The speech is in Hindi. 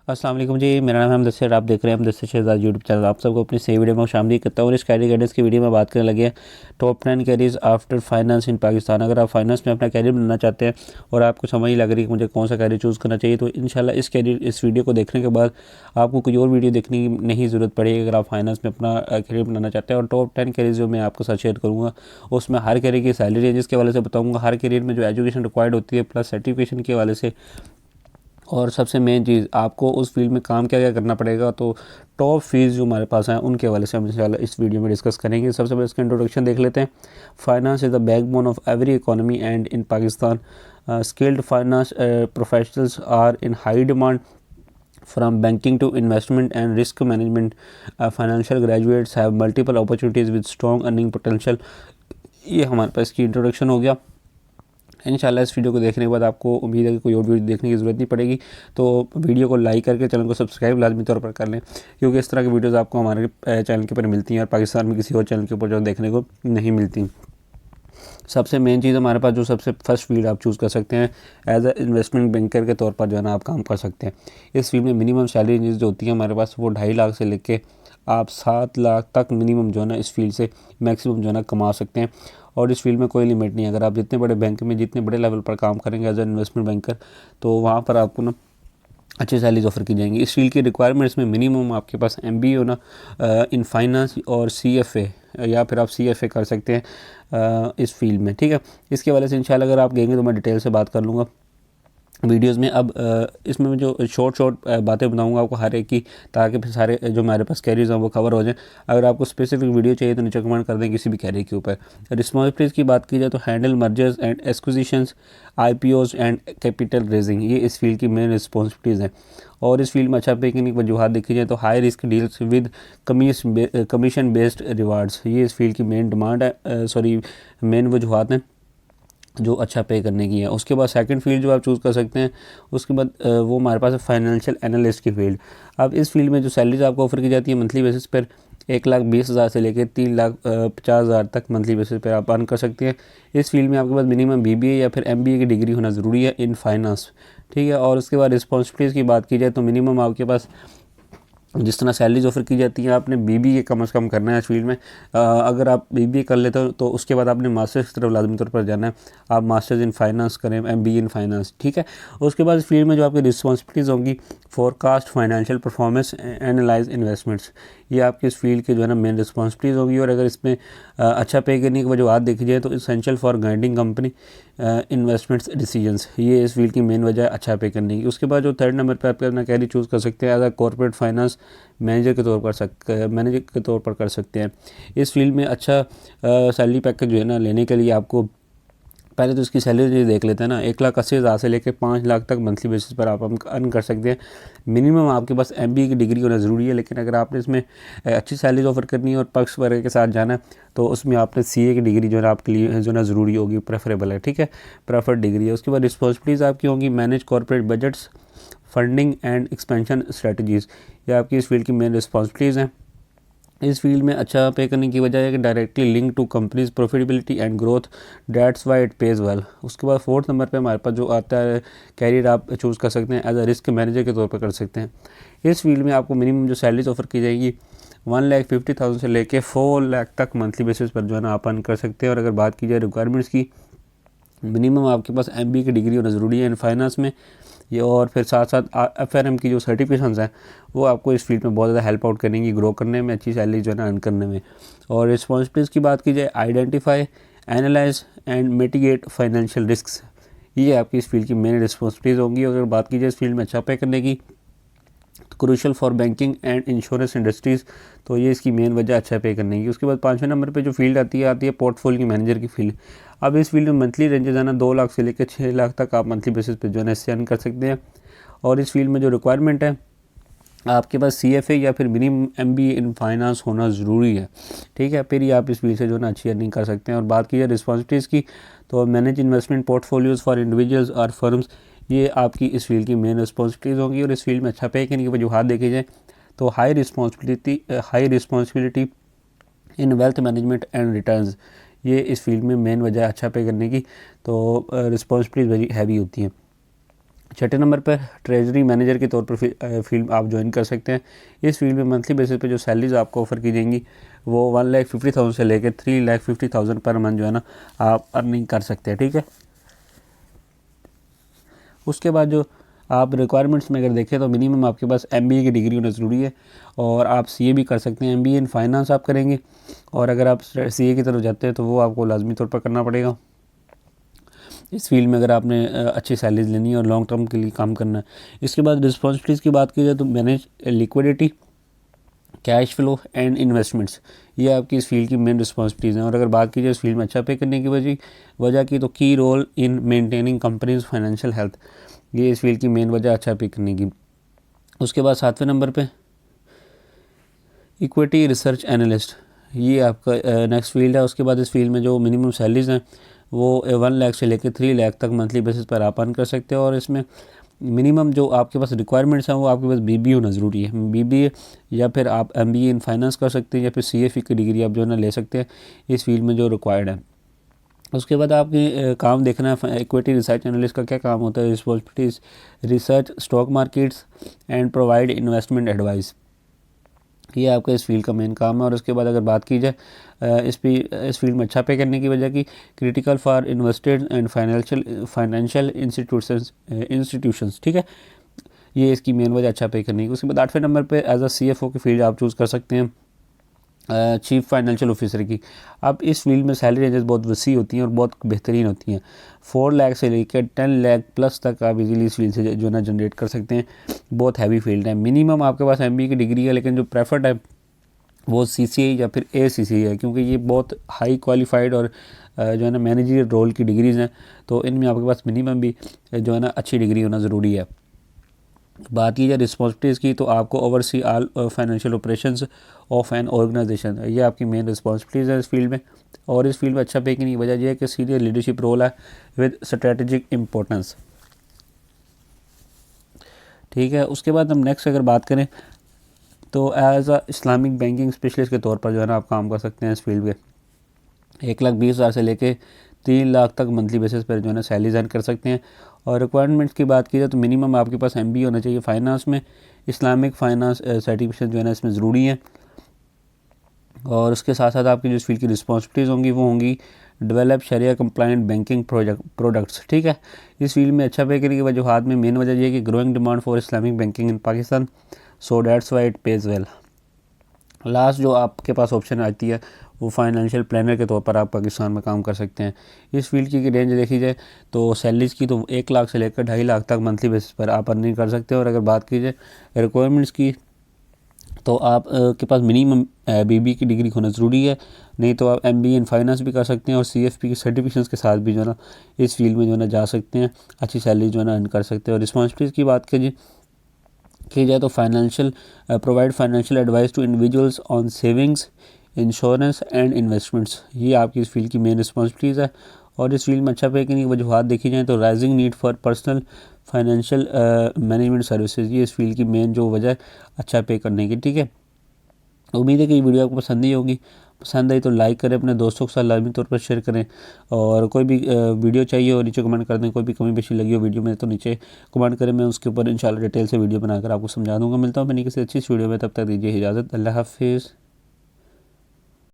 अस्सलाम वालेकुम जी, मेरा नाम है मुदस्सिर। आप देख रहे हैं मुदस्सिर शहजाद यूट्यूब चैनल। आप सबको अपनी सही वीडियो में खुशामदीद करता हूँ। और इस कैरियर गाइडेंस की वीडियो में बात करने लगे हैं टॉप 10 कैरियर्स आफ्टर फाइनेंस इन पाकिस्तान। अगर आप फाइनेंस में अपना कैरियर बनाना चाहते हैं और आपको समझ नहीं लग रही कि मुझे कौन सा कैरियर चूज़ करना चाहिए, तो इंशाल्लाह इस वीडियो को देखने के बाद आपको कोई और वीडियो देखने की नहीं ज़रूरत पड़ेगी अगर आप फाइनेंस में अपना कैरियर बनाना चाहते हैं। और टॉप 10 कैरियर जो मैं आपके साथ शेयर करूँगा उसमें हर कैरियर की सैलरी रेंजेस के हवाले से बताऊँगा, हर कैरियर में जो एजुकेशन रिक्वायर्ड होती है प्लस सर्टिफिकेशन के हवाले से, और सबसे मेन चीज़ आपको उस फील्ड में काम क्या क्या करना पड़ेगा। तो टॉप फीस जो हमारे पास हैं उनके हवाले से हम इंशाल्लाह इस वीडियो में डिस्कस करेंगे। सबसे पहले इसका इंट्रोडक्शन देख लेते हैं। Finance is the backbone of every economy and in Pakistan skilled finance professionals are in high demand from banking to investment and risk management. Financial graduates have multiple opportunities with strong earning potential. ये हमारे पास इसकी इंट्रोडक्शन हो गया। इंशाल्लाह इस वीडियो को देखने के बाद आपको उम्मीद है कि कोई और वीडियो देखने की ज़रूरत नहीं पड़ेगी। तो वीडियो को लाइक करके चैनल को सब्सक्राइब लाजमी तौर पर कर लें, क्योंकि इस तरह की वीडियोस आपको हमारे चैनल के ऊपर मिलती हैं और पाकिस्तान में किसी और चैनल के ऊपर जो देखने को नहीं मिलती। सबसे मेन चीज़ हमारे पास जो सबसे फर्स्ट फील्ड आप चूज़ कर सकते हैं एज अ इन्वेस्टमेंट बैंकर के तौर पर जो है ना आप काम कर सकते हैं। इस फील्ड में मिनिमम सैलरी रेंज जो होती है हमारे पास वो 2.5 लाख से लेके आप 7 लाख तक मिनिमम जो है ना इस फील्ड से मैक्सिमम जो है ना कमा सकते हैं। और इस फील्ड में कोई लिमिट नहीं है। अगर आप जितने बड़े बैंक में जितने बड़े लेवल पर काम करेंगे एज ए इन्वेस्टमेंट बैंकर, तो वहाँ पर आपको ना अच्छी सैलरीज ऑफर की जाएंगी। इस फील्ड की रिक्वायरमेंट्स में मिनिमम आपके पास MBA होना इन फाइनेंस और CFA, या फिर आप CFA कर सकते हैं इस फील्ड में। ठीक है, इसके वाले से इंशाल्लाह अगर आप कहेंगे तो मैं डिटेल से बात कर लूँगा वीडियोस में। अब इसमें जो शॉर्ट बातें बताऊंगा आपको हर एक की, ताकि फिर सारे जो हमारे पास कैरियर्स हैं वो कवर हो जाएं। अगर आपको स्पेसिफिक वीडियो चाहिए तो नीचे कमेंट कर दें किसी भी कैरियर के ऊपर। रिस्पॉन्सिबिलिटीज़ की बात की जाए तो handle mergers and acquisitions, IPOs and capital raising, ये इस फील्ड की मेन रिस्पॉन्सिबिलिटीज़ हैं। और इस फील्ड में अच्छा पे करने की वजूहत देखी जाए तो high risk deals with commission based rewards, ये इस फील्ड की मेन डिमांड है, मेन वजूहत हैं जो अच्छा पे करने की है। उसके बाद सेकंड फील्ड जो आप चूज़ कर सकते हैं, उसके बाद वो हमारे पास है फाइनेंशियल एनालिस्ट की फील्ड। अब इस फील्ड में जो सैलरीज आपको ऑफर की जाती है मंथली बेसिस पर 1,20,000 से लेकर 3,50,000 तक मंथली बेसिस पर आप अर्न कर सकते हैं। इस फील्ड में आपके पास मिनिमम BBA या फिर MBA की डिग्री होना ज़रूरी है इन फाइनेंस। ठीक है, और उसके बाद रिस्पॉन्सिबिलिटीज़ की बात की जाए तो मिनिमम आपके पास जिस तरह सैलरीज ऑफर की जाती है आपने BBA कम से कम करना है इस फील्ड में। अगर आप BBA कर लेते हो तो उसके बाद आपने मास्टर्स की तरफ लाजमी तौर पर जाना है। आप मास्टर्स इन फाइनेंस करें, MBA इन फाइनेंस। ठीक है, उसके बाद इस फील्ड में जो आपकी रिस्पॉन्सिबिलिटीज़ होंगी, forecast financial performance, analyse investments, ये आपकी इस फील्ड की जो है ना मेन रिस्पॉन्सिबिलिटीज़ होगी। और अगर इसमें अच्छा पे करने की वजूहत देखी जाए तो essential for guiding company investments decisions, ये इस फील्ड की मेन वजह है अच्छा पे करने की। उसके बाद जो थर्ड नंबर पर आप अपना कैरियर चूज़ कर सकते हैं as a corporate finance manager के तौर पर कर सकते हैं। इस फील्ड में अच्छा सैलरी पैकेज जो है ना लेने के लिए आपको पहले तो इसकी सैलरी देख लेते हैं ना। 1,80,000 से लेकर 5 लाख तक मंथली बेसिस पर आप अर्न कर सकते हैं। मिनिमम आपके पास MBA की डिग्री होना ज़रूरी है, लेकिन अगर आपने इसमें अच्छी सैलरी ऑफर करनी है और पर्क्स वगैरह के साथ जाना है तो उसमें आपने CA की डिग्री जो है आपके लिए जो है ज़रूरी होगी, प्रेफरेबल है। ठीक है, प्रेफर्ड डिग्री है। उसके बाद रिस्पॉन्सिबिलिटीज़ आपकी होंगी manage corporate budgets, funding and expansion strategies, ये आपकी इस फील्ड की मेन रिस्पॉन्सिबिलिटीज़ हैं। इस फील्ड में अच्छा पे करने की वजह है कि directly link to companies profitability and growth, that's why it pays well. उसके बाद फोर्थ नंबर पे हमारे पास जो आता है कैरियर आप चूज़ कर सकते हैं एज अ रिस्क मैनेजर के तौर पर कर सकते हैं। इस फील्ड में आपको मिनिमम जो सैलरीज ऑफर की जाएगी 1,50,000 से लेके 4 लाख तक मंथली बेसिस पर जो है ना आप अर्न कर सकते हैं। और अगर बात की जाए रिक्वायरमेंट्स की, मिनिमम आपके पास MBA की डिग्री होना ज़रूरी है इन फाइनेंस में ये, और फिर साथ साथ FRM की जो सर्टिफिकेशंस हैं वो आपको इस फील्ड में बहुत ज़्यादा हेल्प आउट करेंगी ग्रो करने में, अच्छी सैलरी जो है ना अर्न करने में। और रिस्पॉन्सिबिलिटीज़ की बात की जाए, identify, analyse and mitigate financial risks, ये आपकी इस फील्ड की मेन रिस्पॉन्सिबिलिटीज़ होंगी। अगर बात की जाए इस फील्ड में अच्छा पे करने की, crucial for banking and insurance industries, तो ये इसकी मेन वजह अच्छा पे करने की। उसके बाद 5वें नंबर पे जो फील्ड आती है पोर्टफोलियो मैनेजर की फील्ड। अब इस फील्ड में मंथली रेंजेस है ना 2 लाख से लेकर 6 लाख तक आप मंथली बेसिस पे जो है ना इससे अर्न कर सकते हैं। और इस फील्ड में जो रिक्वायरमेंट है आपके पास CFA या फिर मिनिमम MBA इन फाइनेंस होना ज़रूरी है। ठीक है, फिर ही आप इस फील्ड से जो है ना अच्छी अर्निंग कर सकते हैं। और बात की जाए रिस्पॉन्सिबिलिटीज़ की तो manage investment portfolios for individuals और फर्म्स, ये आपकी इस फील्ड की मेन रिस्पॉन्सिबिलिटीज़ होंगी। और इस फील्ड में अच्छा पे करने की वजूहत देखी जाए तो high responsibility in wealth management and returns, ये इस फील्ड में मेन वजह अच्छा पे करने की। तो रिस्पॉन्सिबिलिटीज़ वेरी हैवी होती हैं। छठे नंबर पर ट्रेजरी मैनेजर के तौर पर फील्ड आप ज्वाइन कर सकते हैं। इस फील्ड में मंथली बेसिस पे जो सैलरीज आपको ऑफ़र की जाएंगी वो 1,50,000 से लेकर 3,50,000 पर मंथ जो है ना आप अर्निंग कर सकते हैं, ठीक है। उसके बाद जो आप रिक्वायरमेंट्स में अगर देखें तो मिनिमम आपके पास MBA की डिग्री होना ज़रूरी है, और आप CA भी कर सकते हैं। MBA इन फाइनेंस आप करेंगे, और अगर आप CA की तरफ जाते हैं तो वो आपको लाजमी तौर पर करना पड़ेगा। इस फील्ड में अगर आपने अच्छी सैलरीज लेनी है और लॉन्ग टर्म के लिए काम करना है। इसके बाद रिस्पॉन्सिबिलिटीज़ की बात की जाए तो manage liquidity, cash flow and investments, ये आपकी इस फील्ड की मेन रिस्पॉन्सिबिलिटीज़ हैं। और अगर बात की जाए इस फील्ड में अच्छा पे करने की वजह की, तो की role in maintaining companies financial health, ये इस फील्ड की मेन वजह अच्छा पे करने की। उसके बाद 7वें नंबर पे इक्विटी रिसर्च एनालिस्ट, ये आपका नेक्स्ट फील्ड है। उसके बाद इस फील्ड में जो मिनिमम सैलरीज हैं वो 1 लाख से लेकर 3 लाख तक मंथली बेसिस पर आप अर्न कर सकते हो। और इसमें मिनिमम जो आपके पास रिक्वायरमेंट्स हैं वो आपके पास BBA होना ज़रूरी है। BBA या फिर आप MBA इन फाइनेंस कर सकते हैं, या फिर CFE की डिग्री आप जो है ना ले सकते हैं इस फील्ड में जो रिक्वायर्ड है। उसके बाद आपके काम देखना है इक्विटी रिसर्च एनालिस्ट का क्या काम होता है। Responsibilities research stock markets and provide investment advice, ये आपका इस फील्ड का मेन काम है। और उसके बाद अगर बात की जाए इस फील्ड में अच्छा पे करने की वजह की, critical for invested and financial institutions, ठीक है, ये इसकी मेन वजह अच्छा पे करने की। उसके बाद 8वें नंबर पे एज अ CFO की फील्ड आप चूज़ कर सकते हैं, चीफ फाइनेंशियल ऑफिसर की। अब इस फील्ड में सैलरी रेंजेस बहुत वसी होती हैं और बहुत बेहतरीन होती हैं। 4 लाख से लेकर 10 लाख प्लस तक आप इजीली इस फील्ड से जो ना जनरेट कर सकते हैं। बहुत हैवी फील्ड है। मिनिमम आपके पास MBA की डिग्री है, लेकिन जो प्रेफर्ड है वो CCI या फिर ACCA है, क्योंकि ये बहुत हाई क्वालिफाइड और जो है ना मैनेजरियल रोल की डिग्रीज़ हैं, तो इनमें आपके पास मिनिमम भी जो है ना अच्छी डिग्री होना ज़रूरी है। बात की जाए रिस्पॉन्सिबिलिटीज़ की, तो आपको oversee all financial operations of an organisation, ये आपकी मेन रिस्पॉन्सिबिलिटीज़ है इस फील्ड में। और इस फील्ड में अच्छा पे की नहीं वजह यह है कि सीनियर लीडरशिप रोल है विद स्ट्रेटेजिक इम्पोर्टेंस, ठीक है। उसके बाद हम नेक्स्ट अगर बात करें तो as a Islamic banking specialist के तौर पर जो है ना आप काम कर सकते हैं इस फील्ड में। 1,20,000 से लेके 3 लाख तक मंथली बेसिस पर जो है ना सैलरीज अर्न कर सकते हैं। और रिक्वायरमेंट्स की बात की जाए तो मिनिमम आपके पास MBA होना चाहिए फाइनेंस में। इस्लामिक फाइनेंस सर्टिफिकेशन जो है ना इसमें ज़रूरी है। और उसके साथ साथ आपकी जो इस फील्ड की रिस्पॉन्सिबिलिटीज़ होंगी वो होंगी डेवलप शरिया कंप्लाइंट बैंकिंग प्रोडक्ट्स, ठीक है। इस फील्ड में अच्छा पे करने की वजूहत में मेन वजह यह है कि growing demand for Islamic banking in Pakistan, so that's why it pays well. Last जो आपके पास ऑप्शन आती है वो फाइनेंशियल प्लानर के तौर पर आप पाकिस्तान में काम कर सकते हैं। इस फील्ड की रेंज देखी जाए तो सैलरीज की तो 1 लाख से लेकर 2.5 लाख तक मंथली बेसिस पर आप अर्निंग कर सकते हैं। और अगर बात की जाए रिक्वायरमेंट्स की, तो आप के पास मिनिमम BBA की डिग्री होना ज़रूरी है, नहीं तो आप MBA इन फाइनेंस भी कर सकते हैं और CFP की सर्टिफिकेशंस के साथ भी जो है ना इस फील्ड में जो है ना जा सकते हैं, अच्छी सैलरी जो है ना अर्न कर सकते हैं। और रिस्पॉन्सिबिलिटीज़ की बात की जाए तो financial provide financial advice to individuals on savings, insurance and investments, ये आपकी इस फील्ड की मेन रिस्पॉन्सिबिलिटीज़ है। और इस फील्ड में अच्छा पे करने की वजूहत देखी जाए तो rising need for personal financial management services, ये इस फील्ड की मेन जो वजह अच्छा पे करने की, ठीक है। उम्मीद है कि ये वीडियो आपको पसंद ही होगी। पसंद आई तो लाइक करें, अपने दोस्तों के साथ लाजमी तौर पर शेयर करें। और कोई भी वीडियो चाहिए हो नीचे कमेंट कर दें। कोई भी कमी पेशी लगी हो वीडियो में तो नीचे कमेंट करें, मैं उसके ऊपर इंशाल्लाह डिटेल से वीडियो बनाकर आपको समझा दूँगा। मिलता हूँ मैं किसी अच्छी वीडियो में, तब तक दीजिए इजाज़त। अल्लाह हाफिज़।